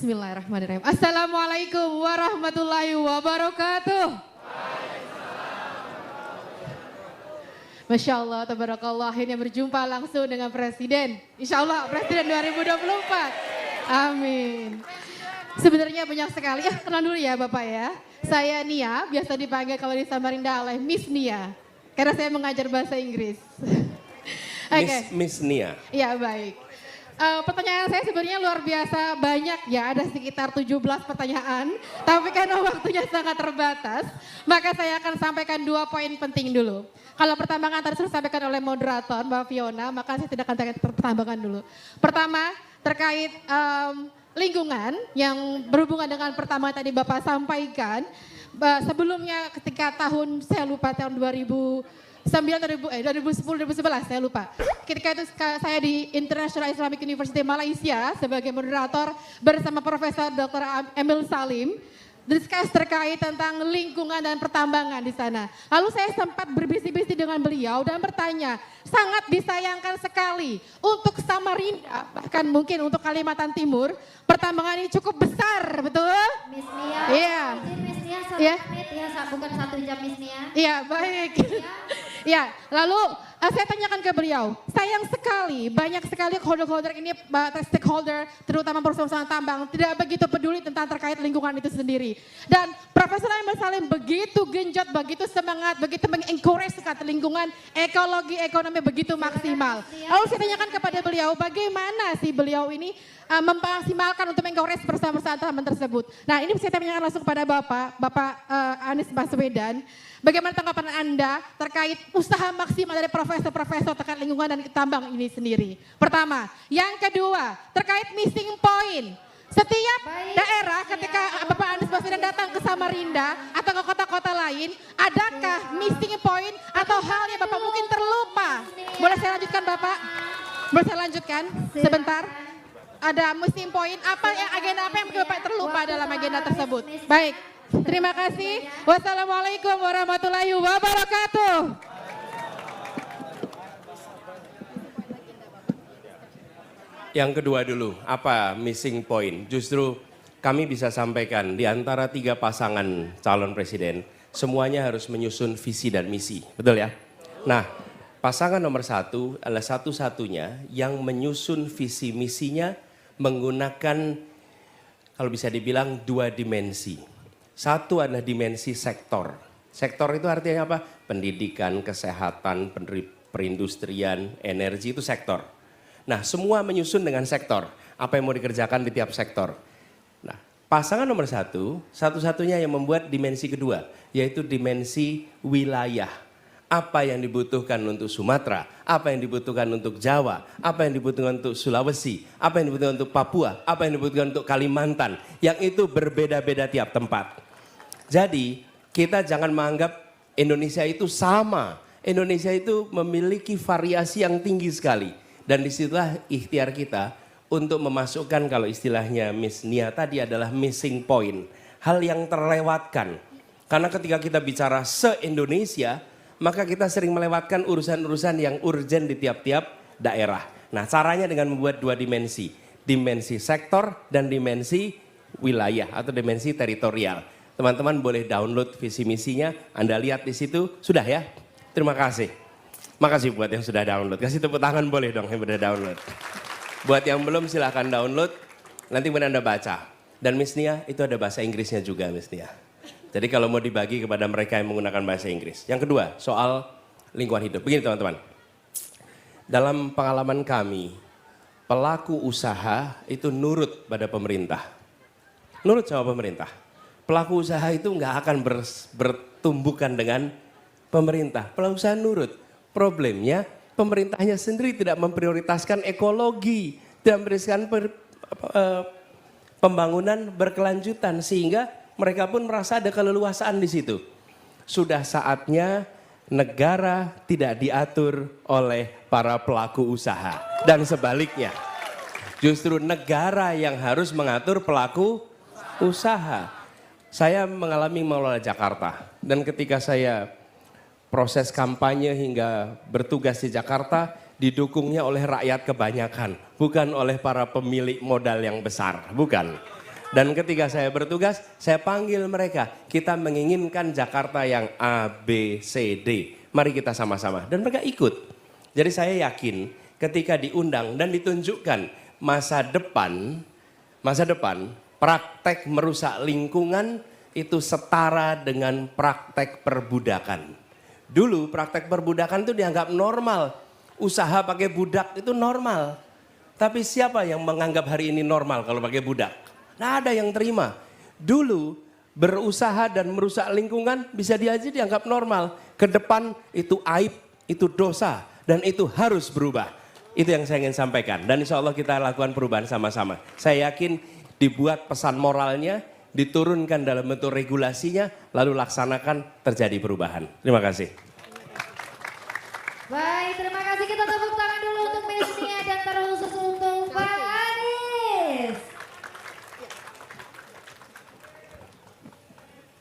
Bismillahirrahmanirrahim. Assalamualaikum warahmatullahi wabarakatuh. Masya Allah, tabarakallah, akhirnya berjumpa langsung dengan Presiden. Insya Allah Presiden 2024. Amin. Sebenarnya banyak sekali, kenal dulu ya Bapak ya. Saya Nia, biasa dipanggil kalau di Samarinda oleh Miss Nia. Karena saya mengajar bahasa Inggris. Miss Nia. Ya baik. Pertanyaan saya sebenarnya luar biasa banyak ya, ada sekitar 17 pertanyaan. Tapi karena waktunya sangat terbatas, maka saya akan sampaikan 2 poin penting dulu. Kalau pertambangan tadi sudah disampaikan oleh moderator Mbak Fiona, maka saya tidak akan tanya pertambangan dulu. Pertama, terkait lingkungan yang berhubungan dengan pertama tadi Bapak sampaikan. Sebelumnya ketika tahun, saya lupa tahun 2010, 2011 saya lupa. Ketika itu saya di International Islamic University Malaysia sebagai moderator bersama Profesor Dr. Emil Salim. Discuss terkait tentang lingkungan dan pertambangan di sana. Lalu saya sempat berbisik-bisik dengan beliau dan bertanya, sangat disayangkan sekali untuk Samarinda, bahkan mungkin untuk Kalimantan Timur, pertambangan ini cukup besar, betul? Miss Nia, Iya. Miss Nia 1 menit ya, bukan 1 jam Miss Nia. Iya, baik. Ya, lalu saya tanyakan ke beliau, sayang sekali banyak sekali holder-holder ini, stakeholder terutama perusahaan tambang tidak begitu peduli tentang terkait lingkungan itu sendiri. Dan Profesor Emil Salim begitu genjot, begitu semangat, begitu mengencourage sekali lingkungan, ekologi, ekonomi begitu maksimal. Lalu saya tanyakan kepada beliau, bagaimana sih beliau ini memaksimalkan untuk mengencourage perusahaan-perusahaan tambang tersebut. Nah ini saya tanyakan langsung kepada Bapak Anies Baswedan. Bagaimana tanggapan Anda terkait usaha maksimal dari profesor-profesor terkait lingkungan dan tambang ini sendiri? Pertama. Yang kedua, terkait missing point. Setiap daerah ketika Bapak Anies Baswedan datang ke Samarinda atau ke kota-kota lain, adakah missing point atau hal yang Bapak mungkin terlupa? Boleh saya lanjutkan Bapak? Boleh saya lanjutkan sebentar? Ada missing point, apa yang agenda apa yang Bapak terlupa dalam agenda tersebut? Baik. Terima kasih. Wassalamualaikum warahmatullahi wabarakatuh. Yang kedua dulu, apa missing point? Justru kami bisa sampaikan di antara 3 pasangan calon presiden, semuanya harus menyusun visi dan misi, betul ya? Nah, pasangan nomor 1 adalah satu-satunya yang menyusun visi misinya menggunakan, kalau bisa dibilang 2 dimensi. Satu adalah dimensi sektor. Sektor itu artinya apa? Pendidikan, kesehatan, perindustrian, energi itu sektor. Nah semua menyusun dengan sektor. Apa yang mau dikerjakan di tiap sektor. Nah pasangan nomor 1, satu-satunya yang membuat dimensi kedua. Yaitu dimensi wilayah. Apa yang dibutuhkan untuk Sumatera, apa yang dibutuhkan untuk Jawa, apa yang dibutuhkan untuk Sulawesi, apa yang dibutuhkan untuk Papua, apa yang dibutuhkan untuk Kalimantan. Yang itu berbeda-beda tiap tempat. Jadi kita jangan menganggap Indonesia itu sama. Indonesia itu memiliki variasi yang tinggi sekali. Dan disitulah ikhtiar kita untuk memasukkan, kalau istilahnya Miss Nia tadi adalah missing point. Hal yang terlewatkan. Karena ketika kita bicara se-Indonesia, maka kita sering melewatkan urusan-urusan yang urgent di tiap-tiap daerah. Nah caranya dengan membuat 2 dimensi. Dimensi sektor dan dimensi wilayah atau dimensi teritorial. Teman-teman boleh download visi misinya, Anda lihat di situ, sudah ya? Terima kasih. Makasih buat yang sudah download. Kasih tepuk tangan boleh dong yang sudah download. Buat yang belum silahkan download, nanti kemudian Anda baca. Dan Miss Nia itu ada bahasa Inggrisnya juga Miss Nia. Jadi kalau mau dibagi kepada mereka yang menggunakan bahasa Inggris. Yang kedua, soal lingkungan hidup. Begini teman-teman. Dalam pengalaman kami, pelaku usaha itu nurut pada pemerintah. Nurut sama pemerintah. Pelaku usaha itu nggak akan bertumbukan dengan pemerintah. Pelaku usaha nurut. Problemnya pemerintahnya sendiri tidak memprioritaskan ekologi. Tidak memprioritaskan pembangunan berkelanjutan. Sehingga mereka pun merasa ada keleluasaan di situ. Sudah saatnya negara tidak diatur oleh para pelaku usaha. Dan sebaliknya. Justru negara yang harus mengatur pelaku usaha. Saya mengalami mengelola Jakarta dan ketika saya proses kampanye hingga bertugas di Jakarta didukungnya oleh rakyat kebanyakan, bukan oleh para pemilik modal yang besar, bukan. Dan ketika saya bertugas, saya panggil mereka. Kita menginginkan Jakarta yang A, B, C, D. Mari kita sama-sama. Dan mereka ikut. Jadi saya yakin ketika diundang dan ditunjukkan masa depan praktek merusak lingkungan itu setara dengan praktek perbudakan. Dulu praktek perbudakan itu dianggap normal. Usaha pakai budak itu normal. Tapi siapa yang menganggap hari ini normal kalau pakai budak? Nah, ada yang terima. Dulu berusaha dan merusak lingkungan bisa dianggap normal. Ke depan itu aib, itu dosa, dan itu harus berubah. Itu yang saya ingin sampaikan. Dan insya Allah kita lakukan perubahan sama-sama. Saya yakin dibuat pesan moralnya, diturunkan dalam bentuk regulasinya, lalu laksanakan terjadi perubahan. Terima kasih. Baik, terima kasih, kita tepuk tangan.